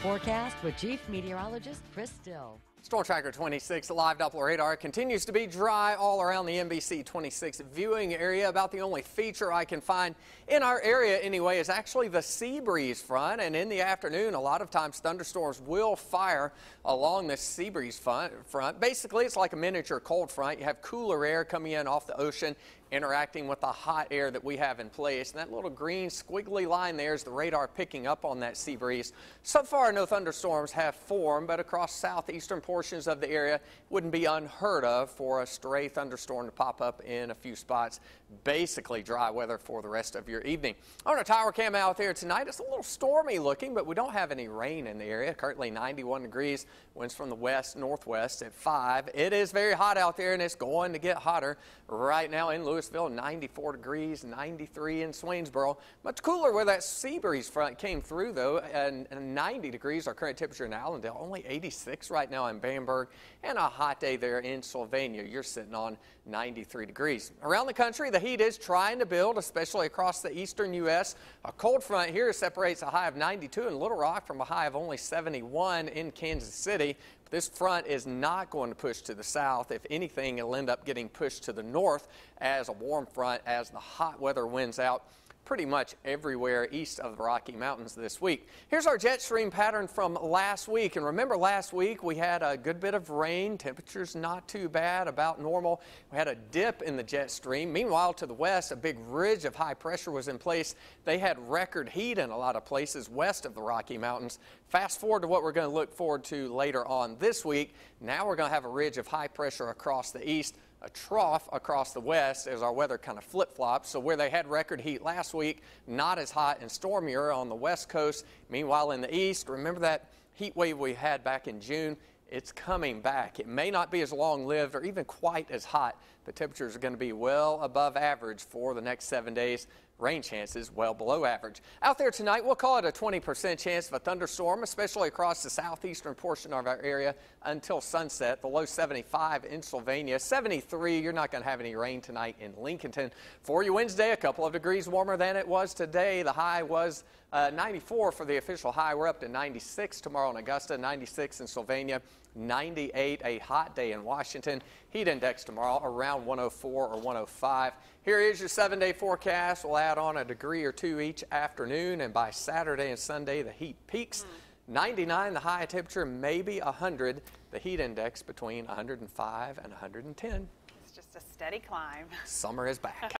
Forecast with Chief Meteorologist Chris Still. Storm Tracker 26 live Doppler radar continues to be dry all around the NBC 26 viewing area. About the only feature I can find in our area anyway is actually the sea breeze front, and in the afternoon a lot of times thunderstorms will fire along the sea breeze front. Basically it's like a miniature cold front. You have cooler air coming in off the ocean interacting with the hot air that we have in place, and that little green squiggly line there is the radar picking up on that sea breeze. So far no thunderstorms have formed, but across southeastern portions of the area it wouldn't be unheard of for a stray thunderstorm to pop up in a few spots. Basically dry weather for the rest of your evening. On our tower cam out there tonight, it's a little stormy looking, but we don't have any rain in the area. Currently 91 degrees, winds from the west northwest at 5. It is very hot out there, and it's going to get hotter. Right now in Louisville, 94 degrees, 93 in Swainsboro. Much cooler where that sea breeze front came through though, and 90 degrees our current temperature in Allendale. Only 86 right now in Bamberg, and a hot day there in Sylvania. You're sitting on 93 degrees. Around the country, the heat is trying to build, especially across the eastern U.S. A cold front here separates a high of 92 in Little Rock from a high of only 71 in Kansas City. But this front is not going to push to the south. If anything, it'll end up getting pushed to the north as a warm front as the hot weather wins out pretty much everywhere east of the Rocky Mountains this week. Here's our jet stream pattern from last week. And remember, last week we had a good bit of rain. Temperatures not too bad, about normal. We had a dip in the jet stream. Meanwhile, to the west, a big ridge of high pressure was in place. They had record heat in a lot of places west of the Rocky Mountains. Fast forward to what we're going to look forward to later on this week. Now we're going to have a ridge of high pressure across the east, a trough across the west as our weather kind of flip-flops. So where they had record heat last week, not as hot and stormier on the west coast. Meanwhile, in the east, remember that heat wave we had back in June? It's coming back. It may not be as long-lived or even quite as hot. The temperatures are going to be well above average for the next 7 days. Rain chances well below average. Out there tonight, we'll call it a 20% chance of a thunderstorm, especially across the southeastern portion of our area until sunset. The low 75 in Sylvania, 73. You're not going to have any rain tonight in Lincolnton. For you Wednesday, a couple of degrees warmer than it was today. The high was 94 for the official high. We're up to 96 tomorrow in Augusta, 96 in Sylvania, 98, a hot day in Washington. Heat index tomorrow around 104 or 105. Here is your 7-day forecast. We'll add on a degree or two each afternoon, and by Saturday and Sunday the heat peaks. 99 the high temperature, maybe 100 the heat index between 105 and 110. It's just a steady climb. Summer is back.